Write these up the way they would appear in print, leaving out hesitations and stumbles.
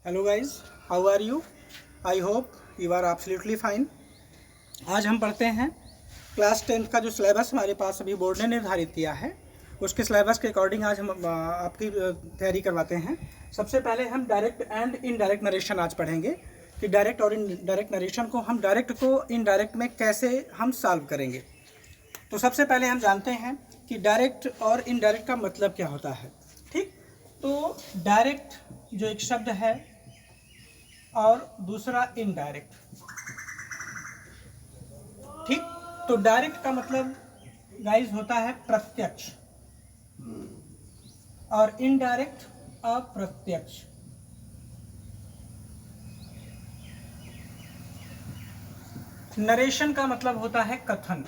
Hello guys, how are you? I hope you are absolutely fine. आज हम पढ़ते हैं क्लास 10th का जो सिलेबस हमारे पास अभी बोर्ड ने निर्धारित किया है, उसके सिलेबस के अकॉर्डिंग आज हम आपकी तैयारी करवाते हैं। सबसे पहले हम डायरेक्ट एंड इनडायरेक्ट नरेशन आज पढ़ेंगे कि डायरेक्ट और इनडायरेक्ट नरेशन को हम डायरेक्ट को इनडायरेक्ट में कैसे हम सॉल्व करेंगे। तो सबसे पहले हम जानते हैं कि डायरेक्ट और इनडायरेक्ट का मतलब क्या होता है। ठीक, तो डायरेक्ट जो एक शब्द है और दूसरा इनडायरेक्ट। ठीक, तो डायरेक्ट का मतलब गाइस होता है प्रत्यक्ष और इनडायरेक्ट अप्रत्यक्ष। नरेशन का मतलब होता है कथन।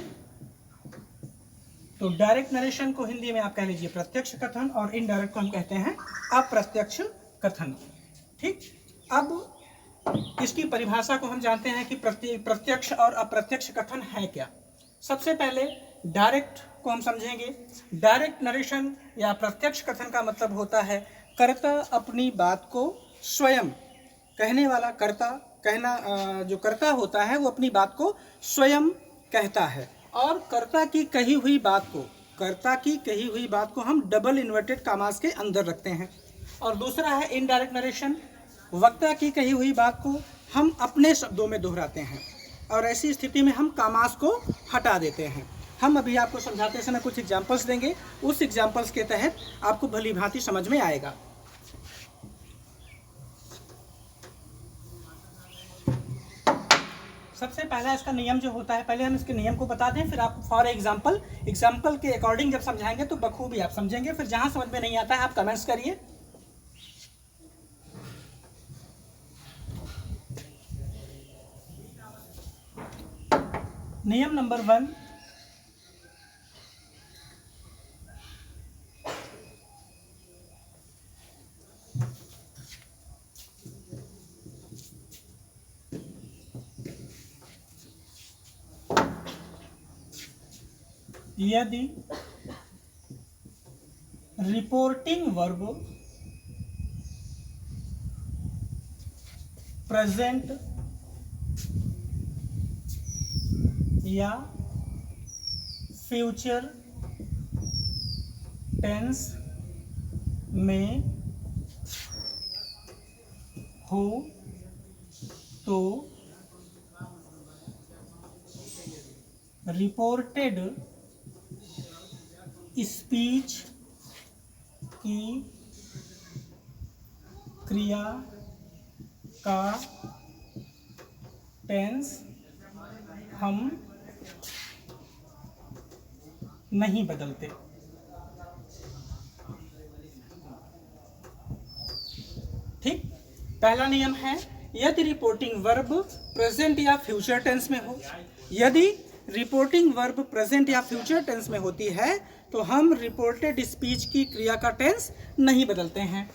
तो डायरेक्ट नरेशन को हिंदी में आप कह लीजिए प्रत्यक्ष कथन और इनडायरेक्ट को हम कहते हैं अप्रत्यक्ष कथन। ठीक, अब इसकी परिभाषा को हम जानते हैं कि प्रत्यक्ष और अप्रत्यक्ष कथन है क्या। सबसे पहले डायरेक्ट को हम समझेंगे। डायरेक्ट नरेशन या प्रत्यक्ष कथन का मतलब होता है कर्ता अपनी बात को स्वयं, कहने वाला कर्ता, कहना जो कर्ता होता है वो अपनी बात को स्वयं कहता है और कर्ता की कही हुई बात को हम डबल इन्वर्टेड कामास के अंदर रखते हैं। और दूसरा है इनडायरेक्ट नरेशन, वक्ता की कही हुई बात को हम अपने शब्दों में दोहराते हैं और ऐसी स्थिति में हम कामास को हटा देते हैं। हम अभी आपको समझाते समय कुछ एग्जाम्पल्स देंगे, उस एग्जाम्पल्स के तहत आपको भली भांति समझ में आएगा। सबसे पहला इसका नियम जो होता है, पहले हम इसके नियम को बता दें, फिर आप फॉर एग्जाम्पल के अकॉर्डिंग जब समझाएंगे तो बखूबी आप समझेंगे। फिर जहां समझ में नहीं आता है आप कमेंट्स करिए। नियम नंबर 1, यदि रिपोर्टिंग वर्ब प्रेजेंट या फ्यूचर टेंस में हो तो रिपोर्टेड स्पीच की क्रिया का टेंस हम नहीं बदलते। ठीक, पहला नियम है यदि रिपोर्टिंग वर्ब प्रेजेंट या फ्यूचर टेंस में हो। यदि रिपोर्टिंग वर्ब प्रेजेंट या फ्यूचर टेंस में होती है तो हम रिपोर्टेड स्पीच की क्रिया का टेंस नहीं बदलते हैं।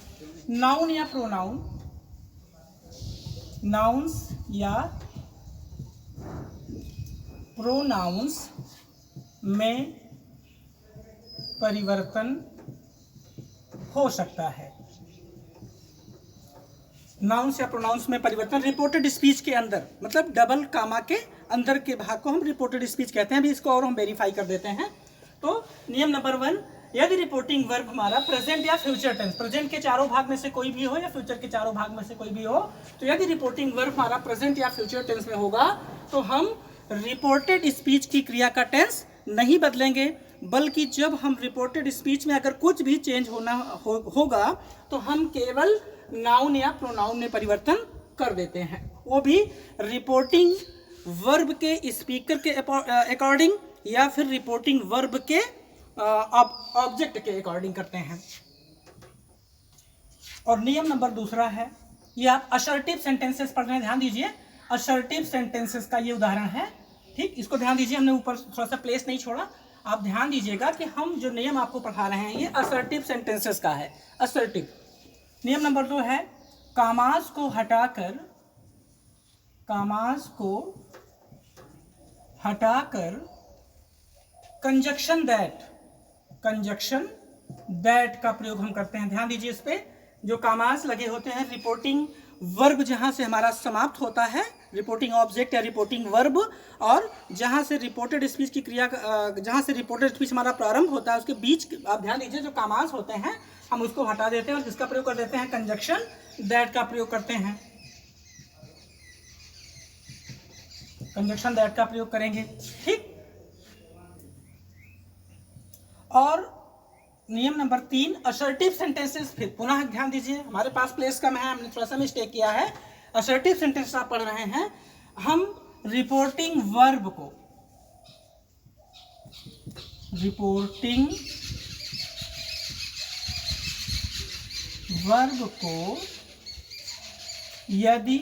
नाउन या प्रोनाउन, नाउन्स या प्रोनाउंस में परिवर्तन हो सकता है। नाउन्स या प्रोनाउंस में परिवर्तन रिपोर्टेड स्पीच के अंदर, मतलब डबल कामा के अंदर के भाग को हम रिपोर्टेड स्पीच कहते हैं। अभी इसको और हम वेरीफाई कर देते हैं। तो नियम नंबर 1, यदि रिपोर्टिंग वर्ब हमारा प्रेजेंट या फ्यूचर टेंस, प्रेजेंट के चारों भाग में से कोई भी हो या फ्यूचर के चारों भाग में से कोई भी हो, तो यदि रिपोर्टिंग वर्ब हमारा प्रेजेंट या फ्यूचर टेंस में होगा तो हम रिपोर्टेड स्पीच की क्रिया का टेंस नहीं बदलेंगे, बल्कि जब हम रिपोर्टेड स्पीच में अगर कुछ भी चेंज होगा तो हम केवल नाउन या प्रोनाउन में परिवर्तन कर देते हैं, वो भी रिपोर्टिंग वर्ब के स्पीकर के अकॉर्डिंग या फिर रिपोर्टिंग वर्ब के ऑब्जेक्ट के अकॉर्डिंग करते हैं। और नियम नंबर 2 है, ये आप असर्टिव सेंटेंसेस पढ़ रहे हैं, ध्यान दीजिए। असर्टिव सेंटेंसेस का ये उदाहरण है। ठीक, इसको ध्यान दीजिए, हमने ऊपर थोड़ा सा प्लेस नहीं छोड़ा। आप ध्यान दीजिएगा कि हम जो नियम आपको पढ़ा रहे हैं ये असर्टिव सेंटेंसेस का है। असर्टिव नियम नंबर 2 है, कामास को हटाकर कंजक्शन दैट का प्रयोग हम करते हैं। ध्यान दीजिए इस पे, जो कामास लगे होते हैं रिपोर्टिंग वर्ब जहाँ से हमारा समाप्त होता है, रिपोर्टिंग ऑब्जेक्ट या रिपोर्टिंग वर्ब, और जहाँ से रिपोर्टेड स्पीच की क्रिया, जहाँ से रिपोर्टेड स्पीच हमारा प्रारंभ होता है उसके बीच आप ध्यान दीजिए जो कामास होते हैं हम उसको हटा देते हैं और जिसका प्रयोग कर देते हैं कंजक्शन दैट का प्रयोग करते हैं, कंजक्शन दैट का प्रयोग करेंगे। ठीक। और नियम नंबर 3 असर्टिव सेंटेंसेस। फिर पुनः ध्यान दीजिए, हमारे पास प्लेस कम है, हमने थोड़ा सा मिस्टेक किया है। असर्टिव सेंटेंसेस आप पढ़ रहे हैं, हम रिपोर्टिंग वर्ब को यदि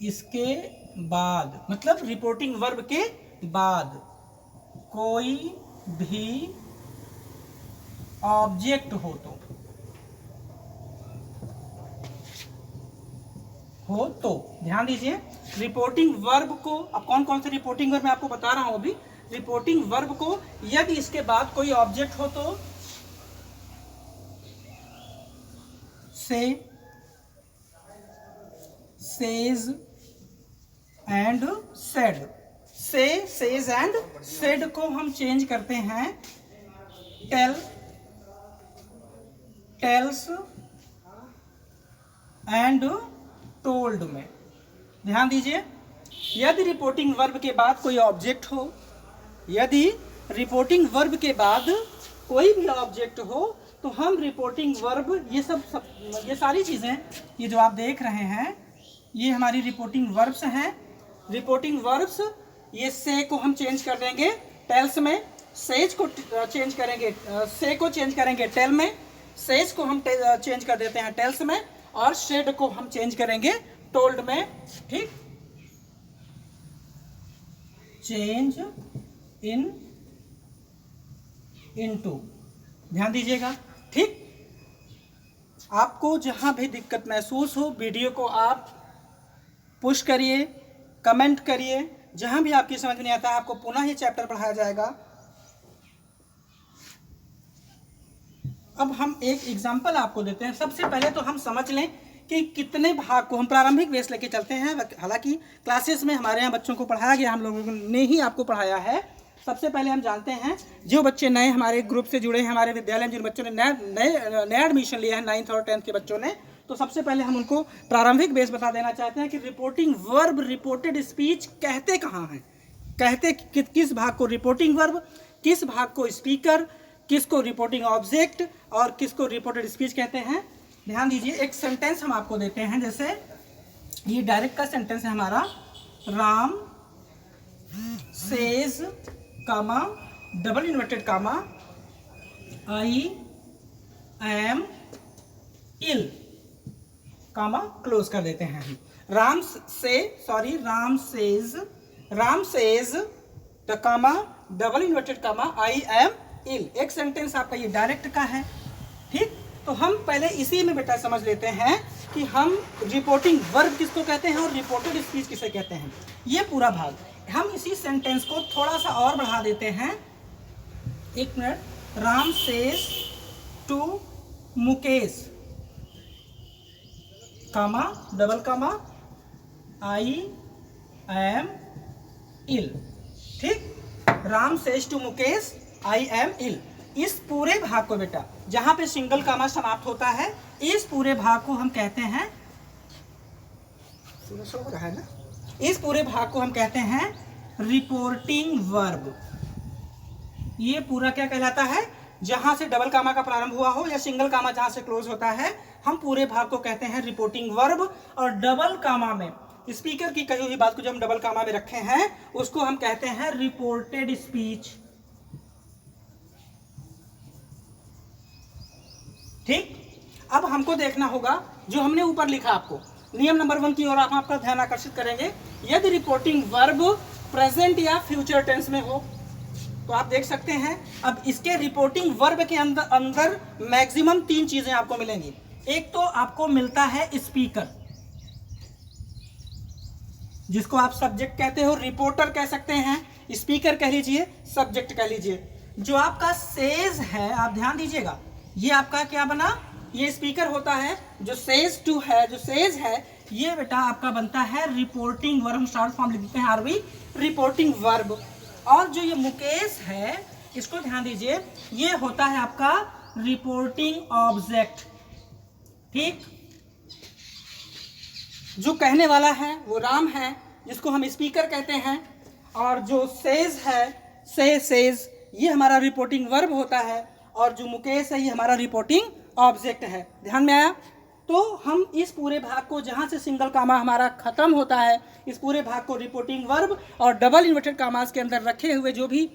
इसके बाद, मतलब रिपोर्टिंग वर्ब के बाद कोई भी ऑब्जेक्ट हो तो ध्यान दीजिए, रिपोर्टिंग वर्ब को, अब कौन कौन से रिपोर्टिंग वर्ब मैं आपको बता रहा हूं अभी। रिपोर्टिंग वर्ब को यदि इसके बाद कोई ऑब्जेक्ट हो तो से, सेज एंड सेड। से, सेज एंड सेड को हम चेंज करते हैं टेल, टेल्स एंड टोल्ड में। ध्यान दीजिए, यदि रिपोर्टिंग वर्ब के बाद कोई ऑब्जेक्ट हो, यदि रिपोर्टिंग वर्ब के बाद कोई भी ऑब्जेक्ट हो तो हम रिपोर्टिंग वर्ब, ये सारी चीज़ें, ये जो आप देख रहे हैं ये हमारी रिपोर्टिंग वर्ब्स हैं। रिपोर्टिंग वर्ब्स, ये से को हम चेंज कर देंगे टेल्स में, सेज को चेंज करेंगे, से को चेंज करेंगे टेल में, सेज को हम चेंज कर देते हैं टेल्स में, और शेड को हम चेंज करेंगे टोल्ड में। ठीक। चेंज इनटू, ध्यान दीजिएगा। ठीक। आपको जहां भी दिक्कत महसूस हो, वीडियो को आप पुश करिए, कमेंट करिए, जहां भी आपकी समझ नहीं आता है आपको पुनः ये चैप्टर पढ़ाया जाएगा। अब हम एक एग्जांपल आपको देते हैं। सबसे पहले तो हम समझ लें कि कितने भाग को हम प्रारंभिक बेस लेके चलते हैं। हालांकि क्लासेस में हमारे यहाँ बच्चों को पढ़ाया गया, हम लोगों ने ही आपको पढ़ाया है। सबसे पहले हम जानते हैं, जो बच्चे नए हमारे ग्रुप से जुड़े हैं, हमारे विद्यालय में जिन बच्चों ने नया एडमिशन लिया है 9th और 10th के बच्चों ने, तो सबसे पहले हम उनको प्रारंभिक बेस बता देना चाहते हैं कि रिपोर्टिंग वर्ब, रिपोर्टेड स्पीच कहते कहाँ हैं, कहते किस भाग को रिपोर्टिंग वर्ब, किस भाग को स्पीकर, किसको रिपोर्टिंग ऑब्जेक्ट और किसको रिपोर्टेड स्पीच कहते हैं। ध्यान दीजिए, एक सेंटेंस हम आपको देते हैं, जैसे ये डायरेक्ट का सेंटेंस है हमारा, Ram says comma double inverted comma I am ill comma close कर देते हैं हम। Ram says the comma double inverted comma I am ill. एक सेंटेंस आपका ये डायरेक्ट का है। ठीक। तो हम पहले इसी में बेटा समझ लेते हैं कि हम रिपोर्टिंग वर्ब किसको कहते हैं और रिपोर्टेड स्पीच किसे कहते हैं। ये पूरा भाग हम इसी सेंटेंस को थोड़ा सा और बढ़ा देते हैं। एक मिनट। Ram says to Mukesh comma double comma I am ill. ठीक। Ram says to Mukesh I am ill. इस पूरे भाग को बेटा, जहां पे सिंगल कामा समाप्त होता है, इस पूरे भाग को हम कहते हैं, हो रहा है ना, इस पूरे भाग को हम कहते हैं रिपोर्टिंग वर्ब। ये पूरा क्या कहलाता है, जहां से डबल कामा का प्रारंभ हुआ हो या सिंगल कामा जहां से क्लोज होता है, हम पूरे भाग को कहते हैं रिपोर्टिंग वर्ब। और डबल कामा में स्पीकर की कही हुई बात को जो हम डबल कामा में रखे हैं उसको हम कहते हैं रिपोर्टेड स्पीच। ठीक। अब हमको देखना होगा जो हमने ऊपर लिखा, आपको नियम नंबर 1 की ओर आप आपका ध्यान आकर्षित करेंगे। यदि रिपोर्टिंग वर्ब प्रेजेंट या फ्यूचर टेंस में हो तो आप देख सकते हैं। अब इसके रिपोर्टिंग वर्ब के अंदर मैक्सिमम 3 चीजें आपको मिलेंगी। एक तो आपको मिलता है स्पीकर, जिसको आप सब्जेक्ट कहते हो, रिपोर्टर कह सकते हैं, स्पीकर कह लीजिए, सब्जेक्ट कह लीजिए। जो आपका सेज है, आप ध्यान दीजिएगा, ये आपका क्या बना, ये स्पीकर होता है, जो सेज टू है, जो सेज है, ये बेटा आपका बनता है रिपोर्टिंग वर्ब। हम शॉर्ट फॉर्म लिख देते हैं आरवी, रिपोर्टिंग वर्ब। और जो ये मुकेश है, इसको ध्यान दीजिए, ये होता है आपका रिपोर्टिंग ऑब्जेक्ट। ठीक, जो कहने वाला है वो राम है, जिसको हम स्पीकर कहते हैं, और जो सेज है, सेज, ये हमारा रिपोर्टिंग वर्ब होता है, और जो मुकेश है ये हमारा रिपोर्टिंग ऑब्जेक्ट है। ध्यान में आया? तो हम इस पूरे भाग को, जहाँ से सिंगल कामा हमारा खत्म होता है, इस पूरे भाग को रिपोर्टिंग वर्ब और डबल इन्वर्टेड कामास के अंदर रखे हुए जो भी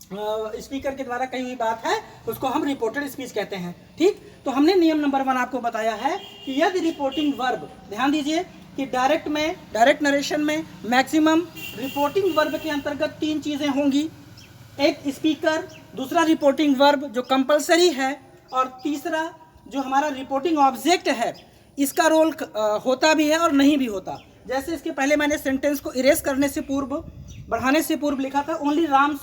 स्पीकर के द्वारा कही हुई बात है, उसको हम रिपोर्टेड स्पीच कहते हैं। ठीक, तो हमने नियम नंबर 1 आपको बताया है कि यदि रिपोर्टिंग वर्ब, ध्यान दीजिए कि डायरेक्ट नरेशन में मैक्सिमम रिपोर्टिंग वर्ब के अंतर्गत 3 चीज़ें होंगी। एक स्पीकर, दूसरा रिपोर्टिंग वर्ब जो कंपलसरी है, और तीसरा जो हमारा रिपोर्टिंग ऑब्जेक्ट है, इसका रोल होता भी है और नहीं भी होता। जैसे इसके पहले मैंने सेंटेंस को इरेज करने से पूर्व, बढ़ाने से पूर्व लिखा था only Ram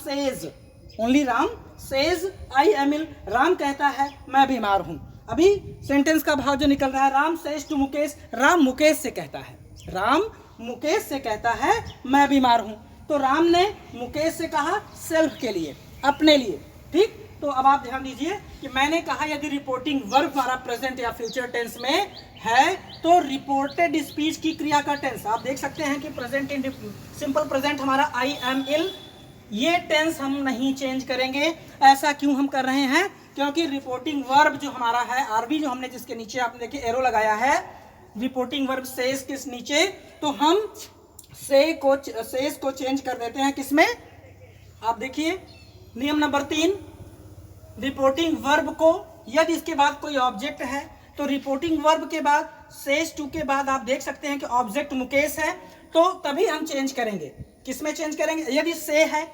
says I am ill, Ram कहता है मैं बीमार हूँ। अभी सेंटेंस का भाव जो निकल रहा है, राम सेज टू मुकेश, राम मुकेश से कहता है, राम मुकेश से कहता है मैं बीमार हूँ। तो राम ने मुकेश से कहा सेल्फ के लिए, अपने लिए। ठीक, तो अब आप ध्यान दीजिए कि मैंने कहा यदि रिपोर्टिंग वर्ब हमारा प्रेजेंट या फ्यूचर टेंस में है, तो रिपोर्टेड स्पीच की क्रिया का टेंस आप देख सकते हैं कि प्रेजेंट इन सिंपल प्रेजेंट हमारा आई एम इल, ये टेंस हम नहीं चेंज करेंगे। ऐसा क्यों हम कर रहे हैं? क्योंकि रिपोर्टिंग वर्ब जो हमारा है, आरबी जो हमने जिसके नीचे आपने देखिए एरो लगाया है, रिपोर्टिंग वर्ब सेज के नीचे, तो हम सेज को चेंज कर देते हैं किसमें? आप देखिए नियम नंबर 3, रिपोर्टिंग वर्ब को यदि इसके बाद कोई ऑब्जेक्ट है, तो रिपोर्टिंग वर्ब के बाद सेज टू के बाद आप देख सकते हैं कि ऑब्जेक्ट मुकेश है, तो तभी हम चेंज करेंगे। किसमें चेंज करेंगे? यदि से है,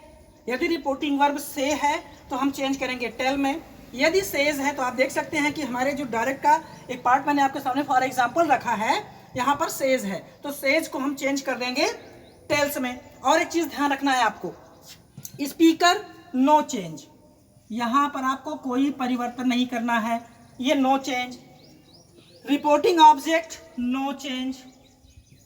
यदि रिपोर्टिंग वर्ब से है तो हम चेंज करेंगे टेल में। यदि सेज है तो आप देख सकते हैं कि हमारे जो डायरेक्ट का एक पार्ट मैंने आपके सामने फॉर एग्जांपल रखा है, यहाँ पर सेज है, तो सेज को हम चेंज कर देंगे टेल्स में। और एक चीज ध्यान रखना है आपको, स्पीकर नो चेंज, यहाँ पर आपको कोई परिवर्तन नहीं करना है, ये no change. Reporting object no change.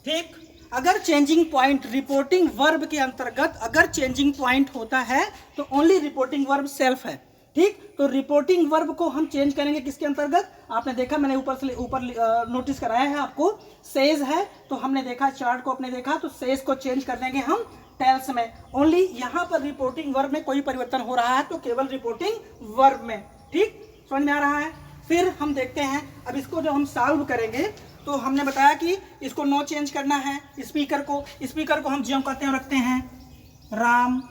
ठीक, अगर चेंजिंग पॉइंट रिपोर्टिंग वर्ब के अंतर्गत अगर चेंजिंग पॉइंट होता है तो ओनली रिपोर्टिंग वर्ब सेल्फ है। ठीक, तो रिपोर्टिंग वर्ब को हम चेंज करेंगे किसके अंतर्गत? आपने देखा, मैंने ऊपर नोटिस कराया है आपको, सेज है, तो हमने देखा चार्ट को, आपने देखा, तो सेज को चेंज कर देंगे हम टेल्स में। ओनली यहाँ पर रिपोर्टिंग वर्ब में कोई परिवर्तन हो रहा है तो केवल रिपोर्टिंग वर्ब में। ठीक, समझ में आ रहा है? फिर हम देखते हैं, अब इसको जब हम सॉल्व करेंगे तो हमने बताया कि इसको नो चेंज करना है। स्पीकर को हम ज्यों कहते हैं रखते हैं राम।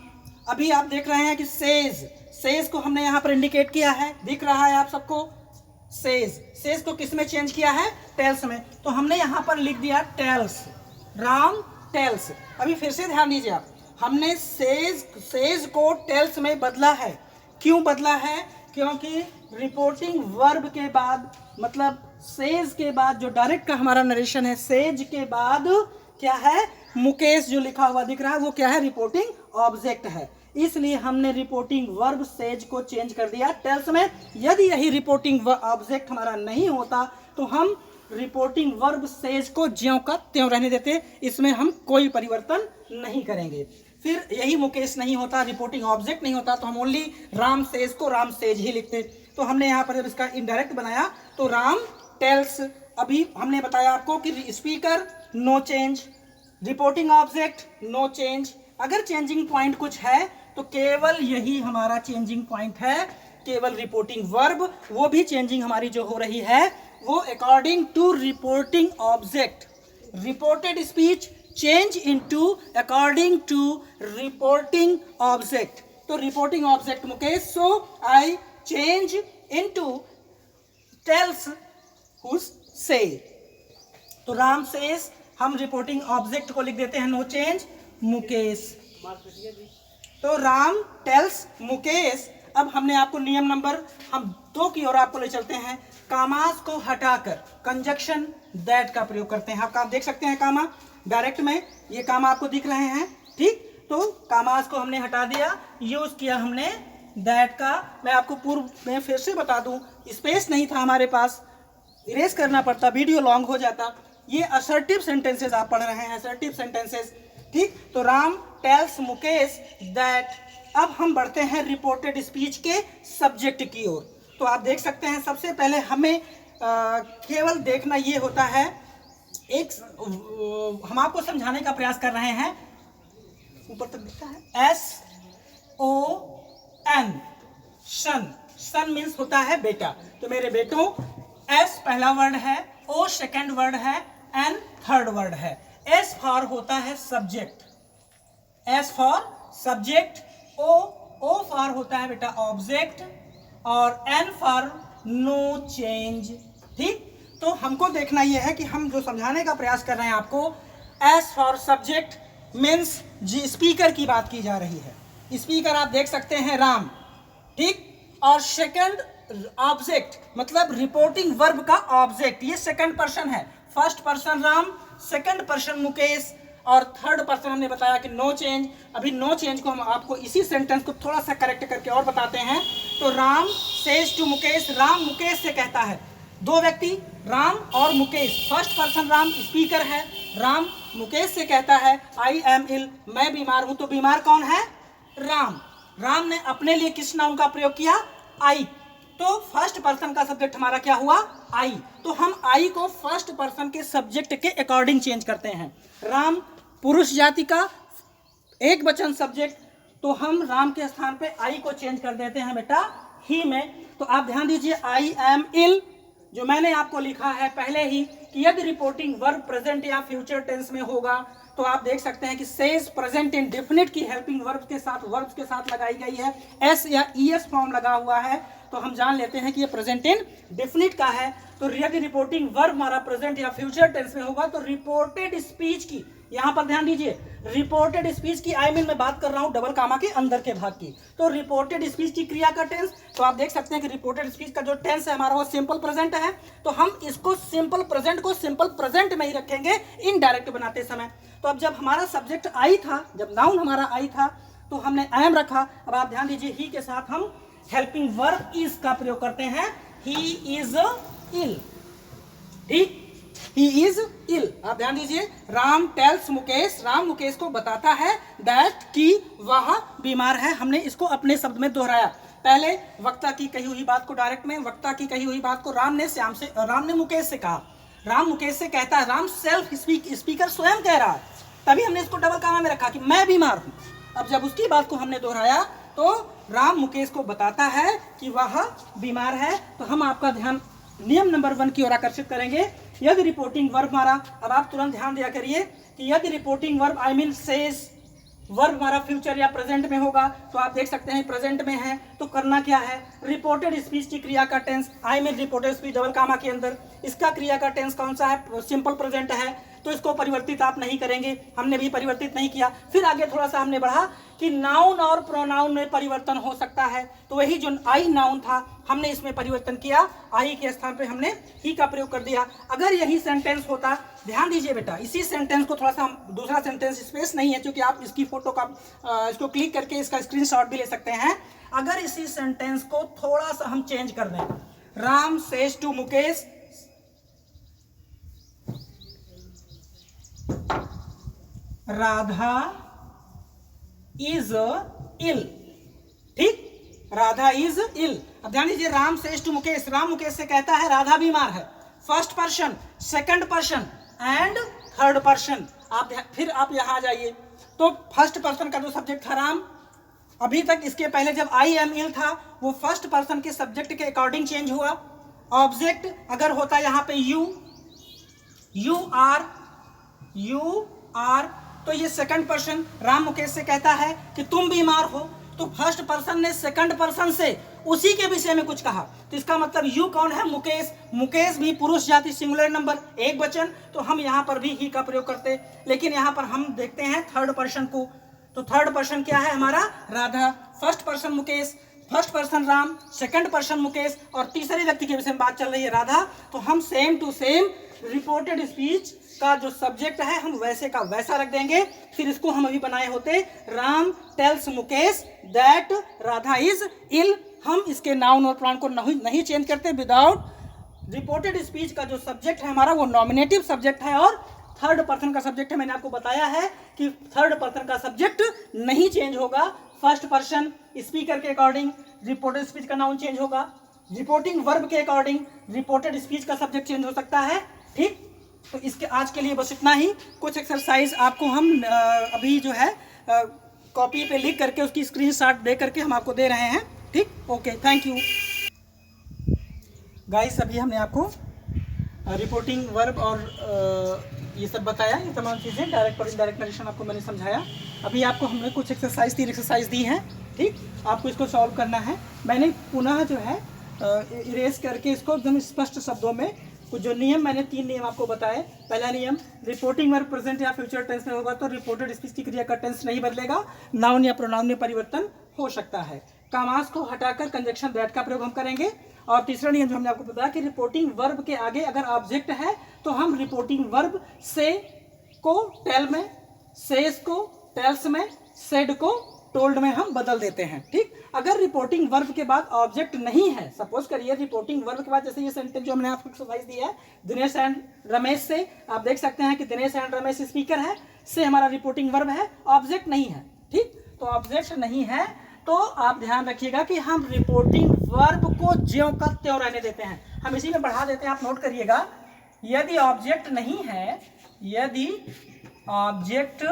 अभी आप देख रहे हैं कि सेज को हमने यहाँ पर इंडिकेट किया है, दिख रहा है आप सबको, सेज को किस में चेंज किया है? टेल्स में। तो हमने यहाँ पर लिख दिया टेल्स, राम टेल्स। अभी फिर से ध्यान दीजिए आप, हमने सेज को टेल्स में बदला है। क्यों बदला है? क्योंकि रिपोर्टिंग वर्ब के बाद, मतलब सेज के बाद जो डायरेक्ट का हमारा नरेशन है, सेज के बाद क्या है? मुकेश जो लिखा हुआ दिख रहा है वो क्या है? रिपोर्टिंग ऑब्जेक्ट है। इसलिए हमने रिपोर्टिंग वर्ब सेज को चेंज कर दिया टेल्स में। यदि यही रिपोर्टिंग ऑब्जेक्ट हमारा नहीं होता तो हम रिपोर्टिंग वर्ब सेज को ज्यों का त्यों रहने देते, इसमें हम कोई परिवर्तन नहीं करेंगे। फिर यही मुकेश नहीं होता, रिपोर्टिंग ऑब्जेक्ट नहीं होता, तो हम ओनली राम सेज को राम सेज ही लिखते। तो हमने यहाँ पर जब इसका इनडायरेक्ट बनाया तो राम टेल्स। अभी हमने बताया आपको कि speaker no change, reporting object no change. अगर चेंजिंग पॉइंट कुछ है तो केवल यही हमारा चेंजिंग पॉइंट है, केवल रिपोर्टिंग वर्ब। वो भी चेंजिंग हमारी जो हो रही है वो according to reporting object. Reported speech change into according to reporting object. तो reporting object Mukesh, so I change into tells who say. तो राम सेज, हम रिपोर्टिंग ऑब्जेक्ट को लिख देते हैं नो चेंज मुकेश। तो राम टेल्स मुकेश। अब हमने आपको नियम नंबर हम 2 की ओर आपको ले चलते हैं। कामास को हटाकर कंजक्शन दैट का प्रयोग करते हैं। आप देख सकते हैं कामा डायरेक्ट में, ये कामा आपको दिख रहे हैं। ठीक, तो कामास को हमने हटा दिया, यूज किया हमने दैट का। मैं आपको पूर्व में फिर से बता दूं, स्पेस नहीं था हमारे पास, इरेज करना पड़ता, वीडियो लॉन्ग हो जाता। ये असर्टिव सेंटेंसेस आप पढ़ रहे हैं, असर्टिव सेंटेंसेस, ठीक। तो राम टेल्स मुकेश दैट। अब हम बढ़ते हैं रिपोर्टेड स्पीच के सब्जेक्ट की ओर। तो आप देख सकते हैं सबसे पहले हमें केवल देखना ये होता है, एक हम आपको समझाने का प्रयास कर रहे हैं, ऊपर तक दिखता है SON, सन। सन मीन्स होता है बेटा। तो मेरे बेटों, S पहला वर्ड है, O सेकंड वर्ड है, N थर्ड वर्ड है। S फॉर होता है subject, S for subject, O for होता है बेटा ऑब्जेक्ट, और N फॉर नो चेंज, ठीक। तो हमको देखना यह है कि हम जो समझाने का प्रयास कर रहे हैं आपको, S फॉर सब्जेक्ट मीन्स जी स्पीकर की बात की जा रही है। स्पीकर आप देख सकते हैं राम, ठीक। और सेकंड ऑब्जेक्ट मतलब रिपोर्टिंग वर्ब का ऑब्जेक्ट, ये सेकंड पर्सन है। First person Ram, second person Mukesh, और थर्ड पर्सन हमने बताया कि नो चेंज। अभी नो चेंज को हम आपको इसी सेंटेंस को थोड़ा सा करेक्ट करके और बताते हैं। तो राम सेज टू मुकेश, राम मुकेश से कहता है। दो व्यक्ति राम और Mukesh, first person Ram speaker है, राम मुकेश से कहता है आई एम इल, मैं बीमार हूं। तो बीमार कौन है? राम। राम ने अपने लिए किस नाउन का प्रयोग किया? आई। तो फर्स्ट पर्सन का सब्जेक्ट हमारा क्या हुआ? आई। तो हम आई को फर्स्ट पर्सन के सब्जेक्ट के अकॉर्डिंग चेंज करते हैं। राम पुरुष जाति का एक वचन सब्जेक्ट, तो हम राम के स्थान पे आई को चेंज कर देते हैं बेटा ही में। तो आप ध्यान दीजिए, आई एम इल जो मैंने आपको लिखा है पहले ही कि यदि रिपोर्टिंग वर्ब प्रेजेंट या फ्यूचर टेंस में होगा तो आप देख सकते हैं कि सेज प्रेजेंट इंडेफिनिट की हेल्पिंग वर्ब्स के साथ लगाई गई है, एस या ईएस फॉर्म लगा हुआ है, तो हम जान लेते हैं कि ये प्रेजेंट इंडेफिनिट का है। तो यदि रिपोर्टिंग वर्ब हमारा प्रेजेंट या फ्यूचर टेंस में होगा तो रिपोर्टेड स्पीच की, यहां पर ध्यान दीजिए, रिपोर्टेड स्पीच की, आई मीन मैं बात कर रहा हूं डबल कामा के अंदर के भाग की। तो रिपोर्टेड स्पीच की क्रिया का टेंस, तो आप देख सकते हैं कि रिपोर्टेड स्पीच का जो टेंस है हमारा वो सिंपल प्रेजेंट है, तो हम इसको सिंपल प्रेजेंट को सिंपल प्रेजेंट में ही रखेंगे इनडायरेक्ट बनाते समय। तो अब जब हमारा सब्जेक्ट आई था, जब नाउन हमारा आई था, तो हमने आई एम रखा। अब आप ध्यान दीजिए, ही के साथ हम हेल्पिंग वर्ब इज का प्रयोग करते हैं, ही इज इल, ठीक, ही इज इल। आप ध्यान दीजिए, राम टेल्स मुकेश, राम मुकेश को बताता है दैट कि वह बीमार है। हमने इसको अपने शब्द में दोहराया। पहले वक्ता की कही हुई बात को डायरेक्ट में, वक्ता की कही हुई बात को राम ने मुकेश से कहा। राम मुकेश से कहता है, राम सेल्फ स्पीकर स्वयं कह रहा है, तभी हमने इसको डबल कामा में रखा कि मैं बीमार हूं। अब जब उसकी बात को हमने दोहराया तो राम मुकेश को बताता है कि वह बीमार है। तो हम आपका ध्यान नियम नंबर 1 की ओर आकर्षित करेंगे। यदि रिपोर्टिंग वर्ब हमारा, अब आप तुरंत ध्यान दिया करिए कि यदि reporting verb I mean says verb हमारा फ्यूचर या प्रेजेंट में होगा, तो आप देख सकते हैं प्रेजेंट में है, तो करना क्या है? रिपोर्टेड स्पीच की क्रिया का tense, I mean reported speech double comma के अंदर, इसका क्रिया का टेंस कौन सा है? सिंपल प्रेजेंट है, तो इसको परिवर्तित आप नहीं करेंगे, हमने भी परिवर्तित नहीं किया। फिर आगे थोड़ा सा हमने बढ़ा कि नाउन और प्रोनाउन में परिवर्तन हो सकता है, तो वही जो आई नाउन था हमने इसमें परिवर्तन किया, आई के स्थान पे हमने ही का प्रयोग कर दिया। अगर यही सेंटेंस होता, ध्यान दीजिए बेटा, इसी सेंटेंस को थोड़ा सा हम, दूसरा सेंटेंस स्पेस नहीं है क्योंकि आप इसकी फोटो का इसको क्लिक करके इसका स्क्रीनशॉट भी ले सकते हैं। अगर इसी सेंटेंस को थोड़ा सा हम चेंज कर दें, Ram says to Mukesh, Radha is ill, ठीक, राधा इज इल। अब ध्यान दीजिए, राम सेज टू मुकेश, राम मुकेश से कहता है राधा बीमार है, first person, second person and third person. फिर आप यहां आ जाइए, तो फर्स्ट पर्सन का जो सब्जेक्ट था राम, अभी तक इसके पहले जब आई एम इल था वो फर्स्ट पर्सन के सब्जेक्ट के अकॉर्डिंग चेंज हुआ। ऑब्जेक्ट अगर होता यहां पे यू आर, तो ये सेकंड पर्सन राम मुकेश से कहता है कि तुम बीमार हो, तो फर्स्ट पर्सन ने सेकंड पर्सन से उसी के विषय में कुछ कहा, तो इसका मतलब यू कौन है? मुकेश। मुकेश भी पुरुष जाति सिंगुलर नंबर एक वचन, तो हम यहां पर भी ही का प्रयोग करते। लेकिन यहां पर हम देखते हैं थर्ड पर्सन को, तो थर्ड पर्सन क्या है हमारा? Radha. First person Mukesh, first person Ram, second person Mukesh, और तीसरे व्यक्ति के विषय में बात चल रही है राधा। तो हम same to same reported speech का जो सब्जेक्ट है हम वैसे का वैसा रख देंगे। फिर इसको हम अभी बनाए होते, Ram tells Mukesh that Radha is ill. हम इसके नाउन और प्रोनाउन को नहीं चेंज करते विदाउट रिपोर्टेड स्पीच का जो सब्जेक्ट है हमारा वो नॉमिनेटिव सब्जेक्ट है और थर्ड पर्सन का सब्जेक्ट है। मैंने आपको बताया है कि थर्ड पर्सन का सब्जेक्ट नहीं चेंज होगा। फर्स्ट पर्सन स्पीकर के अकॉर्डिंग रिपोर्टेड स्पीच का नाउन चेंज होगा। रिपोर्टिंग वर्ब के अकॉर्डिंग रिपोर्टेड स्पीच का सब्जेक्ट चेंज हो सकता है। ठीक, तो इसके आज के लिए बस इतना ही। कुछ एक्सरसाइज आपको हम अभी जो है कॉपी पे लिख करके उसकी स्क्रीनशॉट दे करके हम आपको दे रहे हैं। ठीक, ओके, थैंक यू गाइस। अभी हमने आपको रिपोर्टिंग वर्ब और ये सब बताया, ये तमाम चीज़ें डायरेक्ट और इनडायरेक्ट नरेशन आपको मैंने समझाया। अभी आपको हमने कुछ एक्सरसाइज 3 एक्सरसाइज दी हैं। ठीक, आपको इसको सॉल्व करना है। मैंने पुनः जो है इरेज करके इसको एकदम स्पष्ट शब्दों में कुछ जो नियम मैंने 3 नियम आपको बताए। पहला नियम, रिपोर्टिंग वर्ब प्रेजेंट या फ्यूचर टेंस में होगा तो रिपोर्टेड स्पीच की क्रिया का टेंस नहीं बदलेगा, नाउन या प्रोनाउन में परिवर्तन हो सकता है। कामास को हटाकर कंजक्शन दैट का प्रयोग हम करेंगे। और तीसरा नियम जो हमने आपको बताया कि रिपोर्टिंग वर्ब के आगे अगर ऑब्जेक्ट है तो हम रिपोर्टिंग वर्ब से को टेल में, सेज को टेल्स में, सेड को टोल्ड में हम बदल देते हैं। ठीक, अगर रिपोर्टिंग वर्ब के बाद ऑब्जेक्ट नहीं है, सपोज करिए रिपोर्टिंग वर्ब के बाद जैसे ये सेंटेंस जो हमने आपको एक्सरसाइज दी है, दिनेश एंड रमेश से, आप देख सकते हैं कि दिनेश एंड रमेश स्पीकर है, से हमारा रिपोर्टिंग वर्ब है, ऑब्जेक्ट नहीं है। ठीक, तो ऑब्जेक्ट नहीं है तो आप ध्यान रखिएगा कि हम रिपोर्टिंग वर्ब को ज्यों का त्यों रहने देते हैं। हम इसी में बढ़ा देते हैं, आप नोट करिएगा। यदि ऑब्जेक्ट नहीं है, यदि ऑब्जेक्ट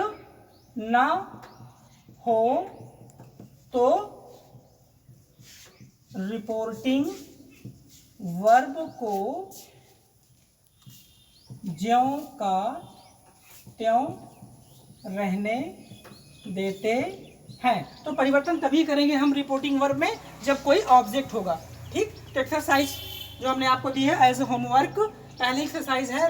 ना हो तो रिपोर्टिंग वर्ब को ज्यों का त्यों रहने देते हैं। तो परिवर्तन तभी करेंगे हम रिपोर्टिंग वर्ब में जब कोई ऑब्जेक्ट होगा। ठीक, तो एक्सरसाइज जो हमने आपको दी है एज होमवर्क, पहली एक्सरसाइज है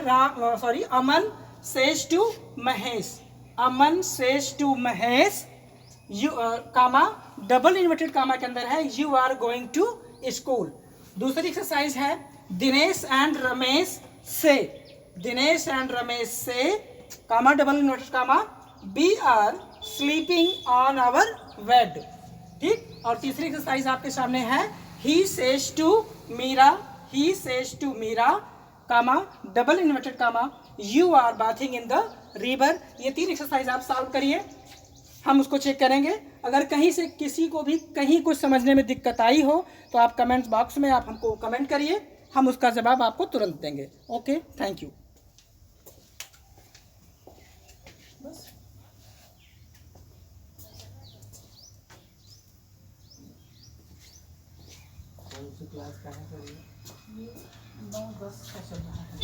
Aman says to Mahesh, Aman says to Mahesh, you comma double inverted comma के अंदर है, you are going to school. दूसरी एक्सरसाइज है Dinesh and Ramesh say, Dinesh and Ramesh say comma double inverted comma, we are sleeping on our bed. ठीक, और तीसरी एक्सरसाइज आपके सामने है he says to Meera, he says to Meera comma double inverted comma, you are bathing in the river. ये 3 exercise आप solve करिए, हम उसको चेक करेंगे। अगर कहीं से किसी को भी कहीं कुछ समझने में दिक्कत आई हो तो आप कमेंट बॉक्स में आप हमको कमेंट करिए, हम उसका जवाब आपको तुरंत देंगे। Okay, thank you. क्लास का है, 9-10 का चल रहा है।